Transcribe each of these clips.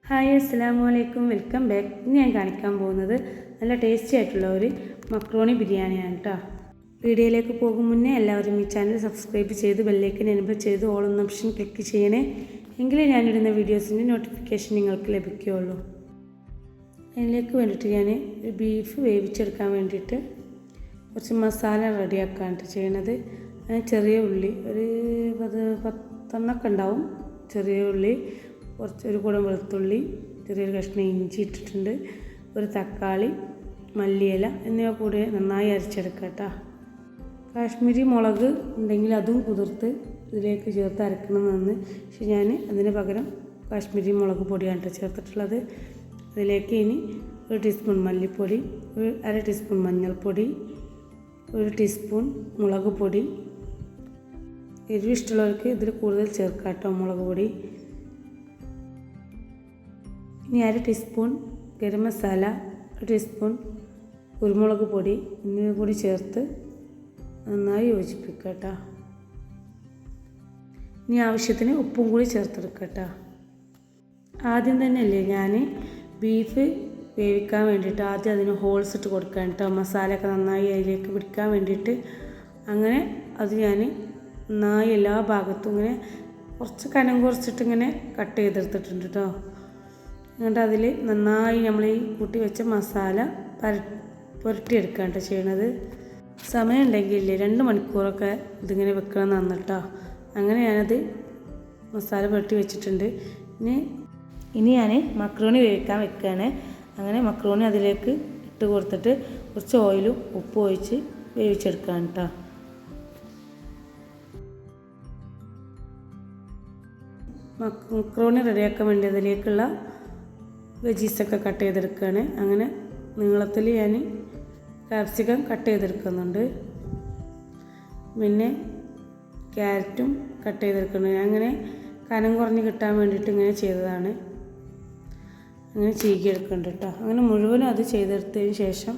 Hi അസ്സലാമു അലൈക്കും, welcome back. ഇന്ന് ഞാൻ കാണിക്കാൻ പോകുന്നത് നല്ല ടേസ്റ്റി ആയിട്ടുള്ള ഒരു മക്രോണി ബിരിയാണിയാണ് കേട്ടോ. വീഡിയോയിലേക്ക് പോകും മുന്നേ എല്ലാവരും ഈ ചാനൽ സബ്സ്ക്രൈബ് ചെയ്ത് ബെല്ലൈക്കൻ എനേബിൾ ചെയ്ത് ഓൾ എന്ന ഓപ്ഷൻ ക്ലിക്ക് ചെയ്യണേ. എങ്കിലേ ഞാനിടുന്ന വീഡിയോസിൻ്റെ നോട്ടിഫിക്കേഷൻ നിങ്ങൾക്ക് ലഭിക്കുകയുള്ളൂ. അതിലേക്ക് വേണ്ടിയിട്ട് ഞാൻ ബീഫ് വേവിച്ചെടുക്കാൻ വേണ്ടിയിട്ട് കുറച്ച് മസാല റെഡിയാക്കാനായിട്ട് ചെയ്യണത്. ചെറിയ ഉള്ളി ഒരു 10 ഉണ്ടാവും. ചെറിയ ഉള്ളി, ഒരു കൂടം വെളുത്തുള്ളി, ചെറിയൊരു കഷ്ണം ഇഞ്ചി ഇട്ടിട്ടുണ്ട്, ഒരു തക്കാളി, മല്ലിയില എന്നിവ കൂടി നന്നായി അരച്ചെടുക്കുക കേട്ടോ. കാശ്മീരി മുളക് ഉണ്ടെങ്കിൽ അതും കുതിർത്ത് ഇതിലേക്ക് ചേർത്ത് അരക്കണമെന്ന്. പക്ഷെ ഞാൻ അതിന് പകരം കാശ്മീരി മുളക് പൊടിയാണ് ചേർത്തിട്ടുള്ളത്. അതിലേക്ക് ഇനി 1 ടീസ്പൂൺ മല്ലിപ്പൊടി, 1/2 ടീസ്പൂൺ മഞ്ഞൾപ്പൊടി, 1 ടീസ്പൂൺ മുളക് പൊടി. എരിവ് ഇഷ്ടമുള്ളവർക്ക് ഇതിൽ കൂടുതൽ ചേർക്കാം കേട്ടോ മുളക് പൊടി. ഇനി 1/2 ടീസ്പൂൺ ഗരം മസാല, 1 ടീസ്പൂൺ കുരുമുളക് പൊടി എന്നിവ കൂടി ചേർത്ത് നന്നായി യോജിപ്പിക്കുക കേട്ടോ. ഇനി ആവശ്യത്തിന് ഉപ്പും കൂടി ചേർത്തെടുക്കുക കേട്ടോ. ആദ്യം തന്നെയല്ലേ ഞാൻ ബീഫ് വേവിക്കാൻ വേണ്ടിയിട്ട് ആദ്യം അതിന് ഹോൾസ് ഇട്ട് കൊടുക്കാൻ കേട്ടോ, മസാലയൊക്കെ നന്നായി അതിലേക്ക് പിടിക്കാൻ വേണ്ടിയിട്ട്. അങ്ങനെ അത് ഞാൻ നന്നായി എല്ലാ ഭാഗത്തും ഇങ്ങനെ കുറച്ച് കനം കുറച്ചിട്ട് ഇങ്ങനെ കട്ട് ചെയ്തെടുത്തിട്ടുണ്ട് കേട്ടോ. എന്നിട്ട് അതിൽ നന്നായി നമ്മൾ ഈ കൂട്ടി വെച്ച മസാല പുരട്ടിയെടുക്കുകയാണ് കേട്ടോ ചെയ്യണത്. സമയം ഉണ്ടെങ്കിൽ 2 മണിക്കൂറൊക്കെ ഇതിങ്ങനെ വെക്കണം നന്ന് കേട്ടോ. അങ്ങനെ ഞാനത് മസാല പുരട്ടി വെച്ചിട്ടുണ്ട്. ഇനി ഞാൻ മക്രോണി വേവിക്കാൻ വെക്കുകയാണ്. അങ്ങനെ മക്രോണി അതിലേക്ക് ഇട്ട് കൊടുത്തിട്ട് കുറച്ച് ഓയിലും ഉപ്പും ഒഴിച്ച് വേവിച്ചെടുക്കുകയാണ് കേട്ടോ. മക്രോണി റെഡിയാക്കാൻ വേണ്ടി അതിലേക്കുള്ള വെജീസൊക്കെ കട്ട് ചെയ്തെടുക്കുകയാണ്. അങ്ങനെ നീളത്തിൽ ഞാൻ കാപ്സിക്കം കട്ട് ചെയ്തെടുക്കുന്നുണ്ട്, പിന്നെ ക്യാരറ്റും കട്ട് ചെയ്തെടുക്കുന്നുണ്ട്. അങ്ങനെ കനം കുറഞ്ഞ് കിട്ടാൻ വേണ്ടിയിട്ട് ഇങ്ങനെ ചെയ്തതാണ്. അങ്ങനെ ചീകിയെടുക്കുന്നുണ്ട് കേട്ടോ. അങ്ങനെ മുഴുവനും അത് ചെയ്തെടുത്തതിന് ശേഷം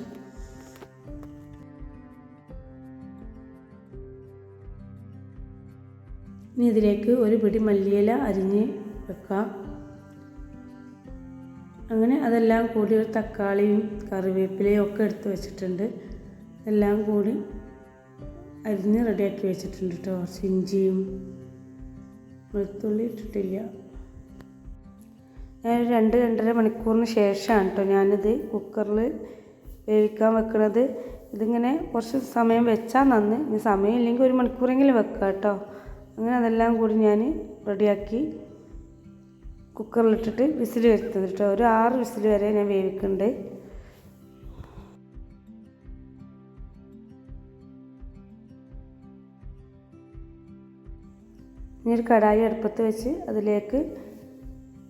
ഇനി ഇതിലേക്ക് ഒരു പിടി മല്ലിയില അരിഞ്ഞ് വെക്കാം. അങ്ങനെ അതെല്ലാം കൂടി ഒരു തക്കാളിയും കറിവേപ്പിലയും ഒക്കെ എടുത്ത് വെച്ചിട്ടുണ്ട്. എല്ലാം കൂടി അരിഞ്ഞ് റെഡിയാക്കി വെച്ചിട്ടുണ്ട് കേട്ടോ. ഇഞ്ചിയും വെളുത്തുള്ളി ഇട്ടിട്ടില്ല. ഞാൻ 2-2.5 മണിക്കൂറിന് ശേഷമാണ് കേട്ടോ ഞാനിത് കുക്കറിൽ വേവിക്കാൻ വെക്കുന്നത്. ഇതിങ്ങനെ കുറച്ച് സമയം വെച്ചാൽ നന്ന്, ഇനി സമയമില്ലെങ്കിൽ 1 മണിക്കൂറെങ്കിലും വെക്കുക കേട്ടോ. അങ്ങനെ അതെല്ലാം കൂടി ഞാൻ റെഡിയാക്കി കുക്കറിലിട്ടിട്ട് വിസിൽ വരുത്തുന്നത് കേട്ടോ. ഒരു 6 വിസിൽ വരെ ഞാൻ വേവിക്കുന്നുണ്ട്. ഇനി ഒരു കടായി അടുപ്പത്ത് വെച്ച് അതിലേക്ക്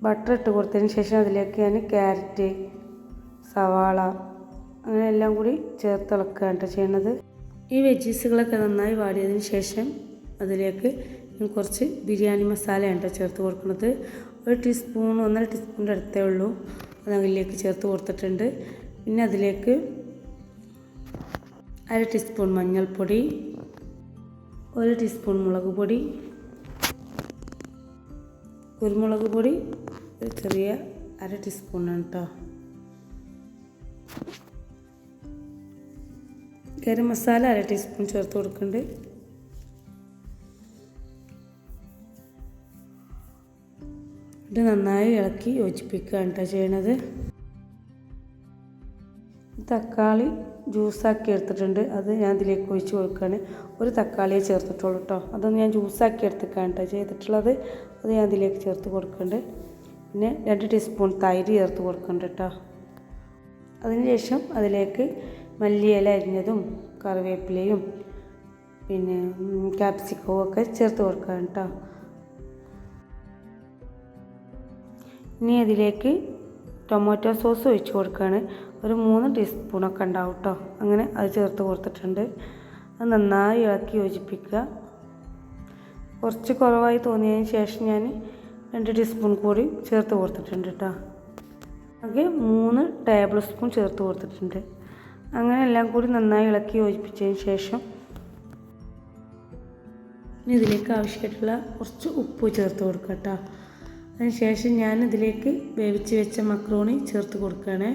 ബട്ടർ ഇട്ട് കൊടുത്തതിന് ശേഷം അതിലേക്ക് ഞാൻ ക്യാരറ്റ്, സവാള അങ്ങനെ എല്ലാം കൂടി ചേർത്ത് ഇളക്കുകയാണ് കേട്ടോ ചെയ്യണത്. ഈ വെജീസുകളൊക്കെ നന്നായി വാടിയതിന് ശേഷം അതിലേക്ക് കുറച്ച് ബിരിയാണി മസാലയാണ് കേട്ടോ ചേർത്ത് കൊടുക്കുന്നത്. 1 ടീസ്പൂൺ 1.5 ടീസ്പൂണിൻ്റെ അടുത്തേ ഉള്ളൂ. അത് അതിലേക്ക് ചേർത്ത് കൊടുത്തിട്ടുണ്ട്. പിന്നെ അതിലേക്ക് 1/2 ടീസ്പൂൺ മഞ്ഞൾപ്പൊടി, 1 ടീസ്പൂൺ മുളക് പൊടി, കുരുമുളക് പൊടി ഒരു ചെറിയ 1/2 ടീസ്പൂണാണ് കേട്ടോ. ഗരം മസാല 1/2 ടീസ്പൂൺ ചേർത്ത് കൊടുക്കുന്നുണ്ട്. ഇത് നന്നായി ഇളക്കി യോജിപ്പിക്കുകയാണ് കേട്ടോ ചെയ്യണത്. തക്കാളി ജ്യൂസാക്കി എടുത്തിട്ടുണ്ട്, അത് ഞാൻ ഇതിലേക്ക് ഒഴിച്ച് കൊടുക്കുകയാണ്. ഒരു തക്കാളിയെ ചേർത്തിട്ടുള്ളൂ കേട്ടോ. അതൊന്ന് ഞാൻ ജ്യൂസാക്കി എടുത്തിട്ടാണ് കേട്ടോ ചെയ്തിട്ടുള്ളത്. അത് ഞാൻ ഇതിലേക്ക് ചേർത്ത് കൊടുക്കുന്നുണ്ട്. പിന്നെ 2 ടീസ്പൂൺ തൈര് ചേർത്ത് കൊടുക്കുന്നുണ്ട് കേട്ടോ. അതിനുശേഷം അതിലേക്ക് മല്ലിയില അരിഞ്ഞതും കറിവേപ്പിലയും പിന്നെ ക്യാപ്സിക്കവും ഒക്കെ ചേർത്ത് കൊടുക്കുകയാണ് കേട്ടോ. ഇനി അതിലേക്ക് ടൊമാറ്റോ സോസ് ഒഴിച്ച് കൊടുക്കുകയാണ്. ഒരു 3 ടീസ്പൂണൊക്കെ ഉണ്ടാവും കേട്ടോ. അങ്ങനെ അത് ചേർത്ത് കൊടുത്തിട്ടുണ്ട്. അത് നന്നായി ഇളക്കി യോജിപ്പിക്കുക. കുറച്ച് കുറവായി തോന്നിയതിന് ശേഷം ഞാൻ 2 ടീസ്പൂൺ കൂടി ചേർത്ത് കൊടുത്തിട്ടുണ്ട് കേട്ടോ. ആകെ 3 ടേബിൾ സ്പൂൺ ചേർത്ത് കൊടുത്തിട്ടുണ്ട്. അങ്ങനെ എല്ലാം കൂടി നന്നായി ഇളക്കി യോജിപ്പിച്ചതിന് ശേഷം ഇനി ഇതിലേക്ക് ആവശ്യമായിട്ടുള്ള കുറച്ച് ഉപ്പ് ചേർത്ത് കൊടുക്കുക കേട്ടോ. അതിനുശേഷം ഞാൻ ഇതിലേക്ക് വേവിച്ച് വെച്ച മക്രോണി ചേർത്ത് കൊടുക്കുകയാണ്.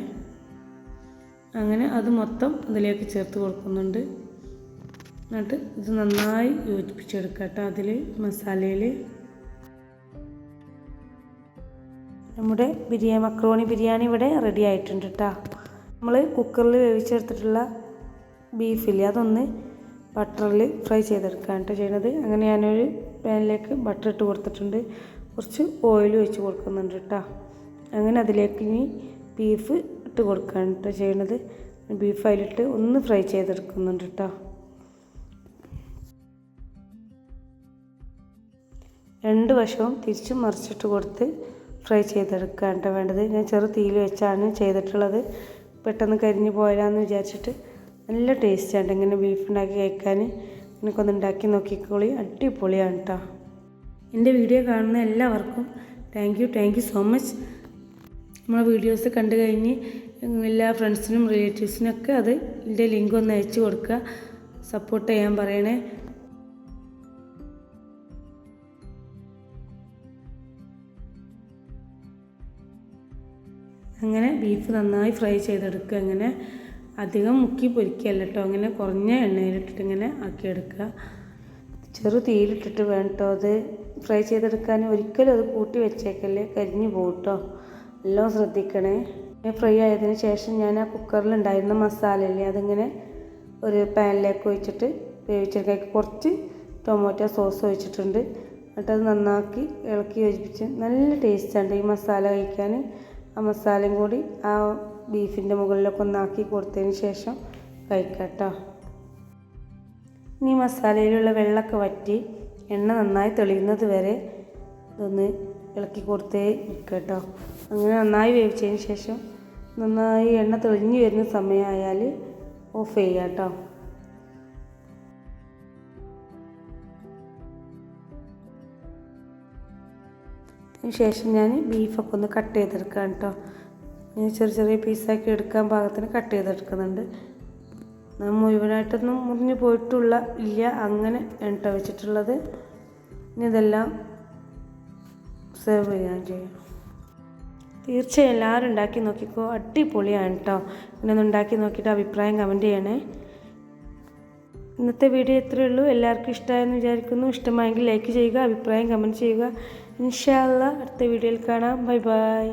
അങ്ങനെ അത് മൊത്തം ഇതിലേക്ക് ചേർത്ത് കൊടുക്കുന്നുണ്ട്. എന്നിട്ട് ഇത് നന്നായി യോജിപ്പിച്ചെടുക്കുക കേട്ടോ. അതിൽ മസാലയിൽ നമ്മുടെ മക്രോണി ബിരിയാണി ഇവിടെ റെഡി ആയിട്ടുണ്ട് കേട്ടോ. നമ്മൾ കുക്കറിൽ വേവിച്ചെടുത്തിട്ടുള്ള ബീഫില്ലേ അതൊന്ന് ബട്ടറിൽ ഫ്രൈ ചെയ്തെടുക്കുകയാണ് കേട്ടോ ചെയ്യുന്നത്. അങ്ങനെ ഞാനൊരു പാനിലേക്ക് ബട്ടർ ഇട്ട് കൊടുത്തിട്ടുണ്ട്. കുറച്ച് ഓയിൽ ഒഴിച്ച് കൊടുക്കുന്നുണ്ട് കേട്ടോ. അങ്ങനെ അതിലേക്ക് ഇനി ബീഫ് ഇട്ട് കൊടുക്കുകയാണ് കേട്ടോ ചെയ്യുന്നത്. ബീഫ് അതിലിട്ട് ഒന്ന് ഫ്രൈ ചെയ്തെടുക്കുന്നുണ്ട് കേട്ടോ. രണ്ട് വശവും തിരിച്ചും മറിച്ചിട്ട് കൊടുത്ത് ഫ്രൈ ചെയ്തെടുക്കുകയാണ് കേട്ടോ വേണ്ടത്. ഞാൻ ചെറു തീയിൽ വെച്ചാണ് ചെയ്തിട്ടുള്ളത്. പെട്ടെന്ന് കരിഞ്ഞ് പോയാലെന്ന് വിചാരിച്ചിട്ട് നല്ല ടേസ്റ്റാണ് ഇങ്ങനെ ബീഫ് ഉണ്ടാക്കി കഴിക്കാൻ. എനിക്കൊന്ന് ഉണ്ടാക്കി നോക്കിക്കോളി, അടിപൊളിയാണ് കേട്ടോ. എൻ്റെ വീഡിയോ കാണുന്ന എല്ലാവർക്കും താങ്ക് യു സോ മച്ച്. നമ്മളെ വീഡിയോസ് കണ്ടു കഴിഞ്ഞ് എല്ലാ ഫ്രണ്ട്സിനും റിലേറ്റീവ്സിനൊക്കെ അതിൻ്റെ ലിങ്ക് ഒന്ന് അയച്ചു കൊടുക്കുക, സപ്പോർട്ട് ചെയ്യാൻ പറയണേ. അങ്ങനെ ബീഫ് നന്നായി ഫ്രൈ ചെയ്തെടുക്കുക. അങ്ങനെ അധികം മുക്കി പൊരിക്കുകയല്ല കേട്ടോ, അങ്ങനെ കുറഞ്ഞ എണ്ണയിലിട്ടിട്ട് ഇങ്ങനെ ആക്കിയെടുക്കുക. ചെറു തീയിലിട്ടിട്ട് വേണം കേട്ടോ അത് ഫ്രൈ ചെയ്തെടുക്കാൻ. ഒരിക്കലും അത് കൂട്ടി വെച്ചേക്കല്ലേ, കരിഞ്ഞു പോകും കേട്ടോ. എല്ലാം ശ്രദ്ധിക്കണേ. ഫ്രൈ ആയതിനു ശേഷം ഞാൻ ആ കുക്കറിലുണ്ടായിരുന്ന മസാലയില്ലേ അതിങ്ങനെ ഒരു പാനിലേക്ക് ഒഴിച്ചിട്ട് വേവിച്ചെടുക്കാൻ കുറച്ച് ടൊമാറ്റോ സോസ് ഒഴിച്ചിട്ടുണ്ട്. എന്നിട്ടത് നന്നാക്കി ഇളക്കി യോജിപ്പിച്ച് നല്ല ടേസ്റ്റാണ് ഈ മസാല കഴിക്കാൻ. ആ മസാലയും കൂടി ആ ബീഫിൻ്റെ മുകളിലൊക്കെ ഒന്നാക്കി കൊടുത്തതിന് ശേഷം കഴിക്കാം കേട്ടോ. ഇനി മസാലയിലുള്ള വെള്ളമൊക്കെ വറ്റി എണ്ണ നന്നായി തെളിയുന്നത് വരെ ഇതൊന്ന് ഇളക്കി കൊടുത്തേ ഇരിക്കുക കേട്ടോ. അങ്ങനെ നന്നായി വേവിച്ചതിന് ശേഷം നന്നായി എണ്ണ തെളിഞ്ഞ് വരുന്ന സമയമായാൽ ഓഫ് ചെയ്യുക കേട്ടോ. അതിന് ശേഷം ഞാൻ ബീഫൊക്കെ ഒന്ന് കട്ട് ചെയ്തെടുക്കാം കേട്ടോ. ചെറിയ പീസാക്കി എടുക്കാൻ പാകത്തിന് കട്ട് ചെയ്തെടുക്കുന്നുണ്ട്. മുഴുവനായിട്ടൊന്നും മുറിഞ്ഞു പോയിട്ടുള്ള ഇല്ല, അങ്ങനെ എണ്ണ വെച്ചിട്ടുള്ളത്. ഇനി ഇതെല്ലാം സെർവ് ചെയ്യാം. തീർച്ചയായും എല്ലാവരും ഉണ്ടാക്കി നോക്കിക്കോ, അടിപൊളിയാണ് കേട്ടോ. ഇങ്ങനെ ഒന്ന് ഉണ്ടാക്കി നോക്കിയിട്ട് അഭിപ്രായം കമൻറ്റ് ചെയ്യണേ. ഇന്നത്തെ വീഡിയോ ഇത്രയേ ഉള്ളൂ. എല്ലാവർക്കും ഇഷ്ടമായെന്ന് വിചാരിക്കുന്നു. ഇഷ്ടമായെങ്കിൽ ലൈക്ക് ചെയ്യുക, അഭിപ്രായം കമൻറ്റ് ചെയ്യുക. ഇൻഷാ അല്ലാഹ് അടുത്ത വീഡിയോയിൽ കാണാം. Bye bye.